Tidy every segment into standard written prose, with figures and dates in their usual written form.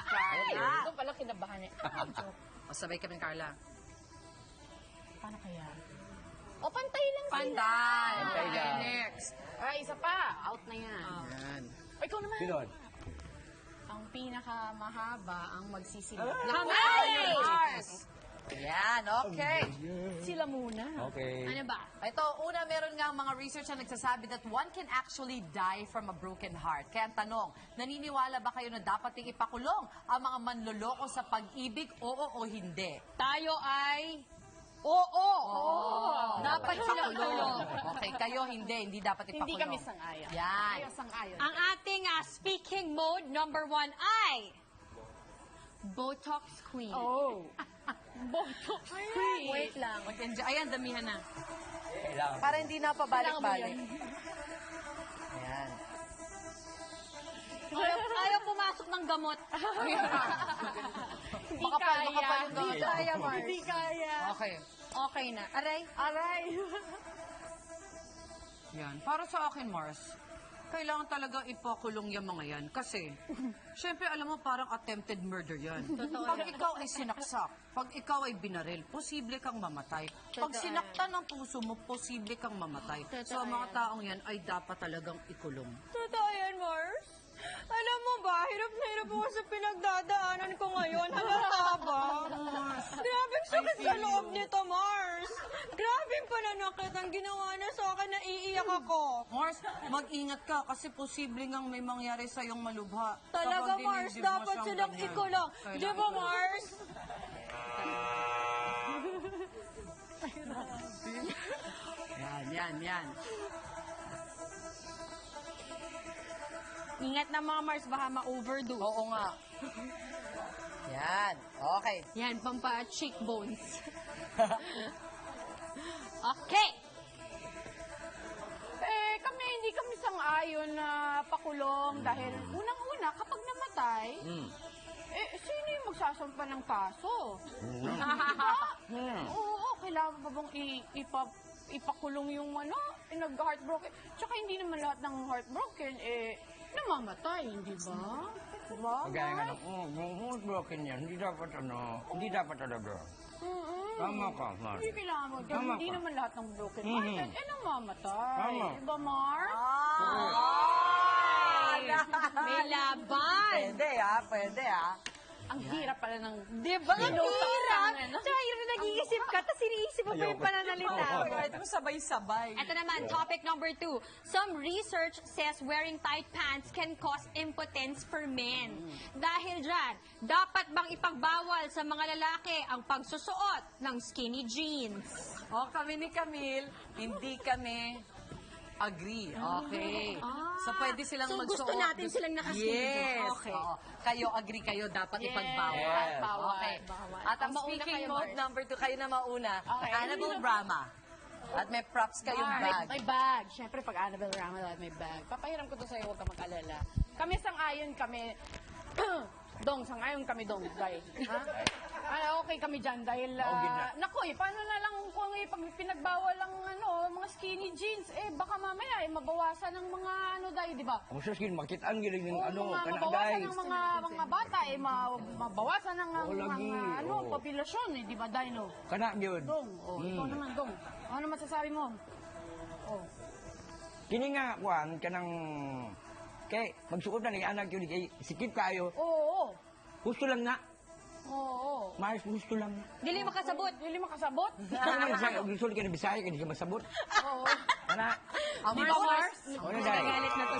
Carla. Doon pala kinabahan niya. O, sabay kami, Carla. Paano kaya? O, pantay lang sila. Pantay. Pantay Okay, lang. next. Ay, isa pa. Out na yan. Yan. O, ikaw naman. Sinod. Ang pinakamahaba ang magsisilip. Ay! Mars. Yan, okay. Sila muna. Okay. Ano ba? Ito, una, meron nga mga research na nagsasabi that one can actually die from a broken heart. Kaya ang tanong, naniniwala ba kayo na dapat ipakulong ang mga manloloko sa pag-ibig, oo o hindi? Tayo ay... Oo! Dapat ipakulong. Okay, kayo hindi dapat ipakulong. Hindi kami sang-ayon. Yan. Ayaw sang-ayon. Ang ating speaking mode number 1 ay Botox Queen. Oh. Botox queen. Wait lang. Mag-enjoy. Ayan, damihan na. Kailangan. Para hindi na pabalik-balik. Ayan. Ayaw pumasok ng gamot. Hindi Makapal kaya. yung gamot. Hindi kaya, Mars. Hindi kaya. Okay. Okay na. Aray. Aray. Yan. Para sa akin, Mars, kailangan talaga ipakulong yung mga yan. Kasi, syempre, alam mo, parang attempted murder yan. Pag ikaw ay sinaksak, pag ikaw ay binaril, posible kang mamatay. Pag Totoo sinaktan ng puso mo, posible kang mamatay. So, ang mga taong yan ay dapat talagang ikulong. Totoo yan, Mars. Alam mo ba, hirap na hirap ako sa pinagdadaanan ko ngayon. Halata ba? Grabe ang sakit sa loob nito, Mars. Grabe ang pananakit ang ginawa na sa akin, naiiyak ako. Mars, mag-ingat ka kasi posible ngang may mangyari sa iyong malubha. Talaga, Kapag Mars, dinidib mo dapat siyang silang ganyan. ikulong. Kailangan Di ba, ikulong. Mars? Yan. Ingat na mga Mars, baka ma-overdose. Oo nga. Yan. Okay. Yan, pampa-cheekbones. Okay. Kami, hindi kami sang-ayon na pakulong dahil unang-una, kapag namatay, sino yung magsasampa ng kaso? Oo, kailangan pa bang ipakulong yung nag-heartbroken? Tsaka hindi naman lahat ng heartbroken, namamatay, hindi ba? Diba? Kagaya nga ng broken yan. Hindi dapat talaga. Tama ka, Mars. Hindi kailangan mo. Tama Hindi ka. naman lahat ng broken hearted, namamatay. Tama. Diba, Mars? May laban. Pwede Ang hirap pala ng... Di ba? Ang Pinutak hirap. ka na, no? Tsaka hirap na nag-iisip ka, tapos iniisip mo pa yung pananalita. Pwede mo sabay-sabay. Ito naman, topic number 2. Some research says wearing tight pants can cause impotence for men. Dahil dyan, dapat bang ipagbawal sa mga lalaki ang pagsusuot ng skinny jeans? O, kami ni Camille, hindi kami agree. Okay. So, pwede silang So, magsuot. gusto natin silang naka-skinny jeans. Yes. Okay. Oo. Kayo, agree kayo, dapat Yes. ipagbawal. Yes. Bawal. Okay. Bawal. At ang Mauna speaking kayo, mode Mars. number 2, kayo na mauna. Okay. Annabelle Rama. At may props kayong bag. May bag. Siyempre, pag Annabelle Rama, may bag. Papahiram ko to sa'yo, huwag ka mag-alala. Kami sang-ayon kami. Dong, sang-ayon kami, Dong. Dahil, ha? Okay kami dyan dahil, naku, paano na lang kung pag pinagbawal ang mga skinny jeans, baka mamaya mabawasan ng mga dahil, di ba? Kung sa skin, makitaan giling ng Mabawasan ng mga bata, mabawasan ng Oo, lagi. mga Oo. populasyon, di ba, dahil, no? Kana yun. Dong, ikaw naman, Dong. Ano masasabi mo? Oh. Kini nga, Juan, kanang... Kay, magsuot na ni anak yun, kay sikip kayo. Oo. Gusto lang na. Oo. Mars, gusto lang na. Dili makasabot. Dili makasabot? Kaya naman sa gusto ka na Bisaya, kaya di ka masabot. Oo. Kana, Ang Di ba, Mars? Ano dahil? Nagagalit na to.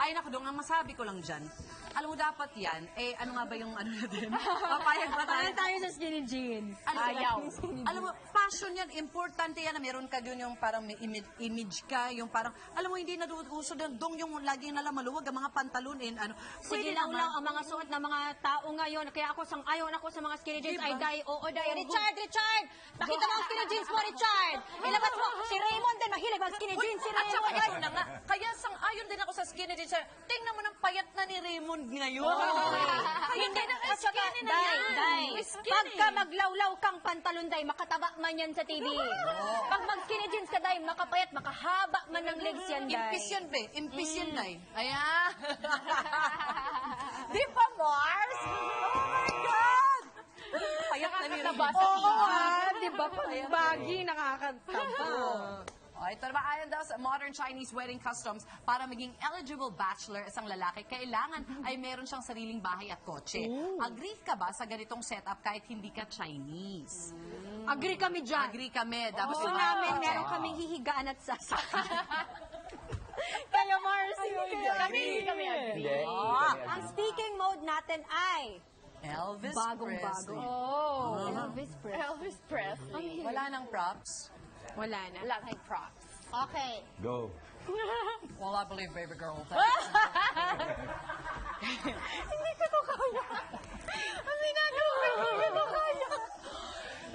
Ay, naku, Dong, ang masabi ko lang dyan, alam mo, dapat yan, ano nga ba yung natin? Papayag ba tayo? Tayo tayo sa skinny jeans. Ayaw. Alam mo, passion yan, importante yan na meron ka dun yung parang may image ka, yung parang, alam mo, hindi na uso doon, Dong, yung laging nalang maluwag, ang mga pantalonin, Sige lang ang mga suot ng mga tao ngayon. Kaya ako sang-ayon ako sa mga skinny jeans. Diba? Ay, dahil, oo, dahil. Richard! Pakita mo ang skinny jeans mo, Richard! Ilabas mo! Si Raymond din, mahilig ang skinny jeans. Si At saka Raymond. ito na nga, kaya sang-ayon din ako sa skinny jeans. Tingnan mo ng payat na ni Raymond ngayon. Hindi na At saka, Day. Pagka maglawlaw kang pantalon, Day, makataba man yan sa TV. Pag mag-skinny jeans ka, Day, makapayat, makahaba man ng legs yan, Day. Impis yun, be. Impis yun, Day. Ayan. Di ba, Mars? Oh my God! Payat na nila. Nakakataba sa Oo tingin. nga, di ba? Pag baggy, nakakataba. Oh, ito naman, ayon daw sa modern Chinese wedding customs, para maging eligible bachelor isang lalaki, kailangan ay meron siyang sariling bahay at kotse. Agree ka ba sa ganitong setup kahit hindi ka Chinese? Agree kami dyan. Agree kami. Dapat Gusto may namin, kotse. meron kaming hihigaan at sasakyan. Kaya Mars, hindi kayo Kami, hindi kami agree. Hindi. Ang speaking mode natin ay Elvis bagong-bago. Presley. Oh. Elvis Presley. Elvis Presley. Wala nang props? Wala na. Wala tayong props. Okay. Go. Well, I believe, baby girl. Hindi ko to kaya. Ang ginagawa ko, hindi ko kaya.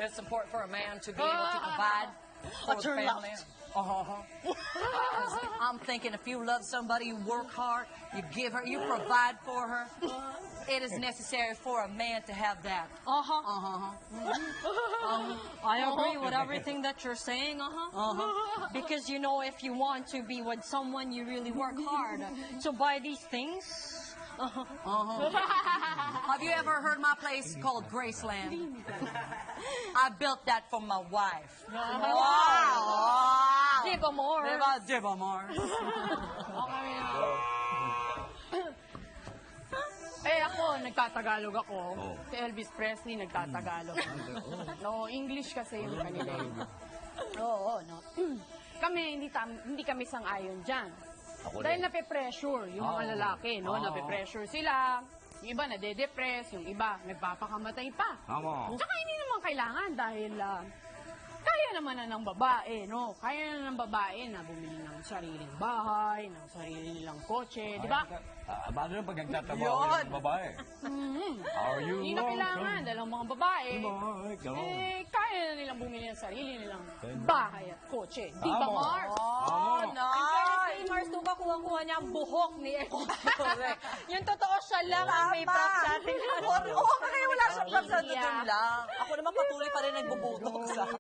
It's important for a man to be able to provide for the family. I'm thinking if you love somebody, you work hard, you give her, you provide for her. It is necessary for a man to have that. I agree with everything that you're saying, Because you know, if you want to be with someone, you really work hard to buy these things. Have you ever heard my place called Graceland? I built that for my wife. Wow! Give more. Diba, Mars? Eh ako, nagtatagalog ako. Oh. Si Elvis Presley, nagtatagalog. No, English kasi yung kanila. Oo, no. Kami, hindi kami sang-ayon dyan. Ako Dahil rin. nape-pressure yung mga lalaki, no? Nape-pressure sila. Yung iba nade-depress, yung iba nagpapakamatay pa. Tama. Tsaka hindi naman kailangan dahil kaya naman na ng babae, no? Kaya na ng babae na bumili ng sariling bahay, ng sarili nilang kotse, di ba? Paano na pag nagtatrabaho ng babae? Are you Hindi na kailangan dahil ang mga babae, Come kaya na nilang bumili ng sarili nilang bahay at kotse. Di ba, Tama. Mars? Oh, Kay Mars, diba kuha-kuha niya ang buhok ni Elvis? Yung totoo siya lang ang may prop sa ating Oo, kaya wala siyang pagsasabi Yeah. lang. Ako naman patuloy pa rin nagbubutok sa